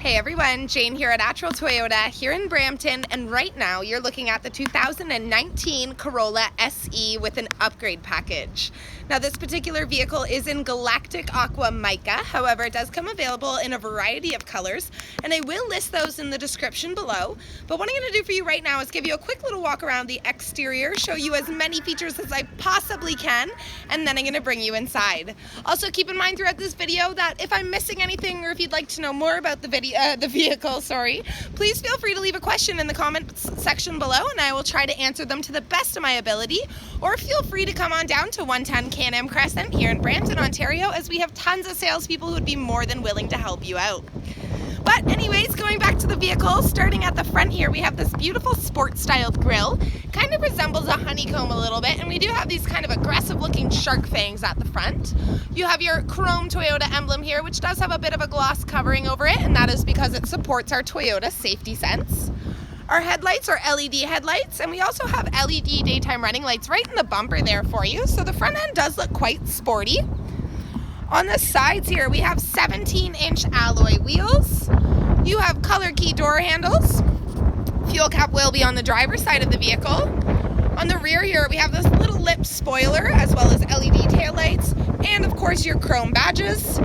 Hey everyone, Jane here at Attrell Toyota here in Brampton, and right now you're looking at the 2019 Corolla SE with an upgrade package. Now this particular vehicle is in Galactic, Aqua, Mica. However, it does come available in a variety of colors, and I will list those in the description below. But what I'm going to do for you right now is give you a quick little walk around the exterior, show you as many features as I possibly can, and then I'm going to bring you inside. Also keep in mind throughout this video that if I'm missing anything or if you'd like to know more about the vehicle, please feel free to leave a question in the comments section below and I will try to answer them to the best of my ability, or feel free to come on down to 110 Can-Am Crescent here in Brampton, Ontario, as we have tons of salespeople who would be more than willing to help you out. But anyways, going back to the vehicle, starting at the front here, we have this beautiful sport-styled grille. Kind of resembles a honeycomb a little bit, and we do have these kind of aggressive-looking shark fangs at the front. You have your chrome Toyota emblem here, which does have a bit of a gloss covering over it, and that is because it supports our Toyota safety sense. Our headlights are LED headlights, and we also have LED daytime running lights right in the bumper there for you, so the front end does look quite sporty. On the sides here, we have 17-inch alloy wheels. You have color key door handles. Fuel cap will be on the driver's side of the vehicle. On the rear here, we have this little lip spoiler, as well as LED taillights, and of course your chrome badges.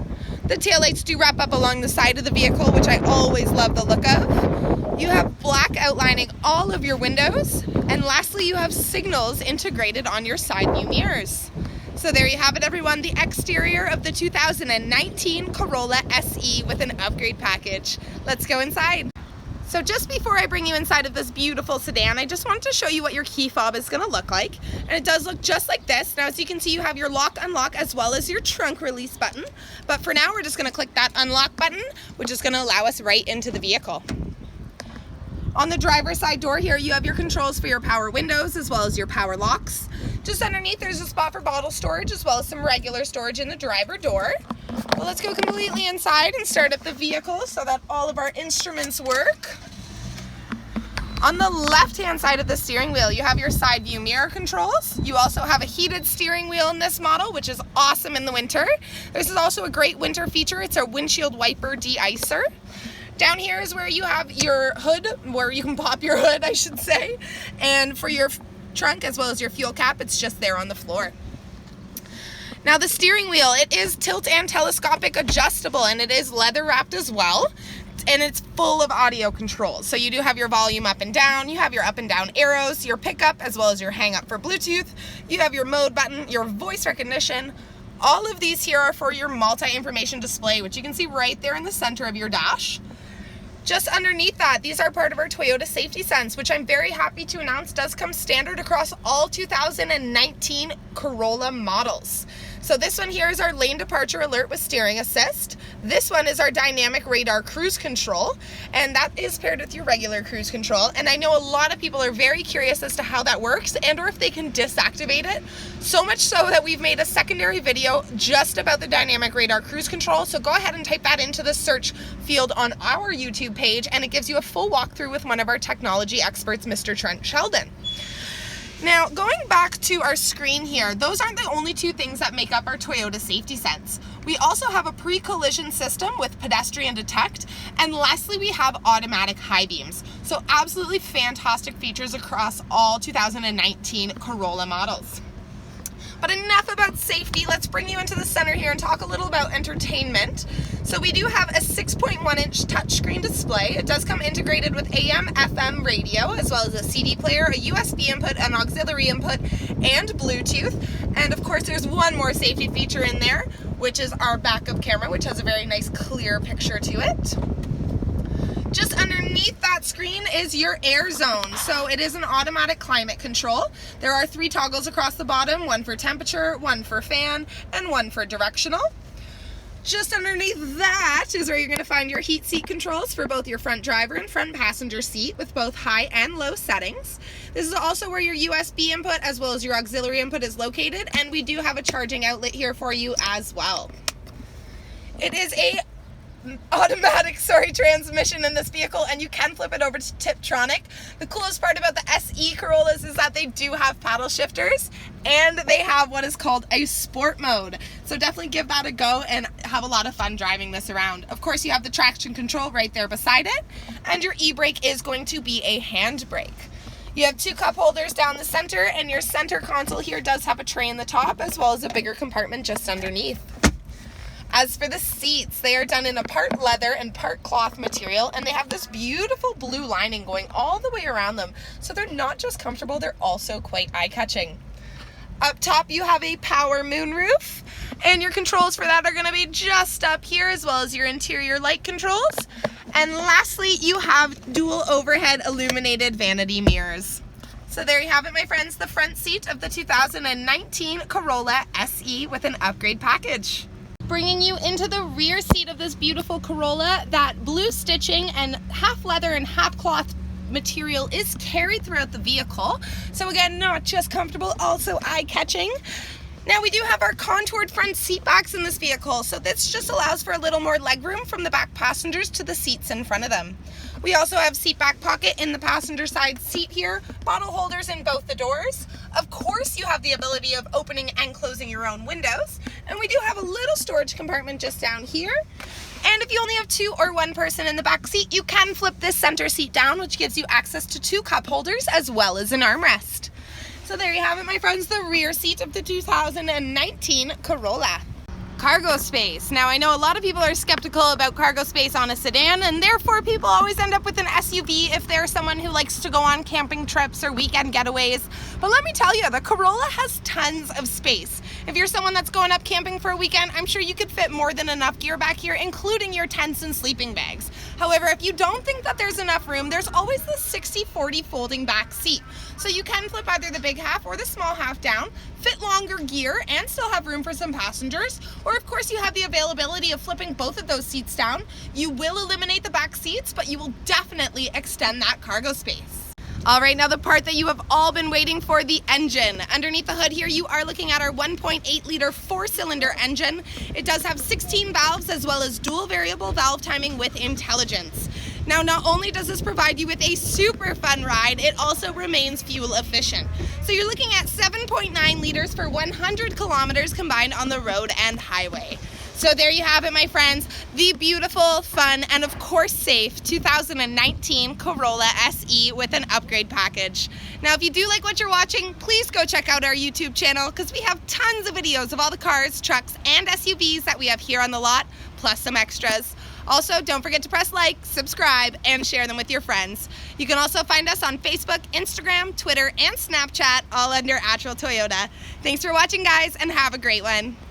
The taillights do wrap up along the side of the vehicle, which I always love the look of. You have black outlining all of your windows, and lastly, you have signals integrated on your side view mirrors. So there you have it, everyone, the exterior of the 2019 Corolla SE with an upgrade package. Let's go inside. So just before I bring you inside of this beautiful sedan, I just wanted to show you what your key fob is going to look like. And it does look just like this. Now, as you can see, you have your lock, unlock, as well as your trunk release button. But for now, we're just going to click that unlock button, which is going to allow us right into the vehicle. On the driver's side door here, you have your controls for your power windows as well as your power locks. Just underneath, there's a spot for bottle storage as well as some regular storage in the driver door. Well, let's go completely inside and start up the vehicle so that all of our instruments work. On the left-hand side of the steering wheel, you have your side view mirror controls. You also have a heated steering wheel in this model, which is awesome in the winter. This is also a great winter feature. It's a windshield wiper de-icer. Down here is where you have your hood, where you can pop your hood, I should say. And for your trunk as well as your fuel cap, it's just there on the floor. Now the steering wheel, it is tilt and telescopic adjustable, and it is leather wrapped as well. And it's full of audio controls. So you do have your volume up and down, you have your up and down arrows, your pickup as well as your hang up for Bluetooth. You have your mode button, your voice recognition. All of these here are for your multi-information display, which you can see right there in the center of your dash. Just underneath that, these are part of our Toyota Safety Sense, which I'm very happy to announce does come standard across all 2019 Corolla models. So this one here is our lane departure alert with steering assist. This one is our dynamic radar cruise control, and that is paired with your regular cruise control. And I know a lot of people are very curious as to how that works and or if they can deactivate it. So much so that we've made a secondary video just about the dynamic radar cruise control. So go ahead and type that into the search field on our YouTube page, and it gives you a full walkthrough with one of our technology experts, Mr. Trent Sheldon. Now, going back to our screen here, those aren't the only two things that make up our Toyota Safety Sense. We also have a pre-collision system with pedestrian detect, and lastly, we have automatic high beams. So absolutely fantastic features across all 2019 Corolla models. But enough about safety, let's bring you into the center here and talk a little about entertainment. So we do have a 6.1-inch touchscreen display. It does come integrated with AM, FM radio, as well as a CD player, a USB input, an auxiliary input, and Bluetooth. And of course, there's one more safety feature in there, which is our backup camera, which has a very nice clear picture to it. Just underneath that screen is your air zone. So it is an automatic climate control. There are 3 toggles across the bottom, one for temperature, one for fan, and one for directional. Just underneath that is where you're going to find your heat seat controls for both your front driver and front passenger seat with both high and low settings. This is also where your USB input as well as your auxiliary input is located, and we do have a charging outlet here for you as well. It is a automatic transmission in this vehicle, and you can flip it over to Tiptronic. The coolest part about the SE Corollas is that they do have paddle shifters, and they have what is called a sport mode. So definitely give that a go and have a lot of fun driving this around. Of course, you have the traction control right there beside it, and your e-brake is going to be a hand brake. You have 2 cup holders down the center, and your center console here does have a tray in the top as well as a bigger compartment just underneath. As for the seats, they are done in a part leather and part cloth material, and they have this beautiful blue lining going all the way around them. So they're not just comfortable, they're also quite eye-catching. Up top, you have a power moonroof, and your controls for that are going to be just up here, as well as your interior light controls. And lastly, you have dual overhead illuminated vanity mirrors. So there you have it, my friends, the front seat of the 2019 Corolla SE with an upgrade package. Bringing you into the rear seat of this beautiful Corolla, that blue stitching and half leather and half cloth material is carried throughout the vehicle. So again, not just comfortable, also eye-catching. Now we do have our contoured front seat backs in this vehicle, so this just allows for a little more legroom from the back passengers to the seats in front of them. We also have seat back pocket in the passenger side seat here, bottle holders in both the doors. Of course, you have the ability of opening and closing your own windows, and we do have a little storage compartment just down here. And if you only have 2 or 1 person in the back seat, you can flip this center seat down, which gives you access to 2 cup holders as well as an armrest. So there you have it, my friends, the rear seat of the 2019 Corolla. Cargo space. Now, I know a lot of people are skeptical about cargo space on a sedan, and therefore people always end up with an SUV if they're someone who likes to go on camping trips or weekend getaways. But let me tell you, the Corolla has tons of space. If you're someone that's going up camping for a weekend, I'm sure you could fit more than enough gear back here, including your tents and sleeping bags. However, if you don't think that there's enough room, there's always the 60/40 folding back seat. So you can flip either the big half or the small half down, fit longer gear, and still have room for some passengers. Or of course, you have the availability of flipping both of those seats down. You will eliminate the back seats, but you will definitely extend that cargo space. All right, now the part that you have all been waiting for, the engine. Underneath the hood here, you are looking at our 1.8-liter 4-cylinder engine. It does have 16 valves as well as dual variable valve timing with intelligence. Now, not only does this provide you with a super fun ride, it also remains fuel efficient. So you're looking at 7.9 liters for 100 kilometers combined on the road and highway. So there you have it, my friends, the beautiful, fun, and of course safe 2019 Corolla SE with an upgrade package. Now, if you do like what you're watching, please go check out our YouTube channel because we have tons of videos of all the cars, trucks, and SUVs that we have here on the lot, plus some extras. Also, don't forget to press like, subscribe, and share them with your friends. You can also find us on Facebook, Instagram, Twitter, and Snapchat, all under Attrell Toyota. Thanks for watching, guys, and have a great one.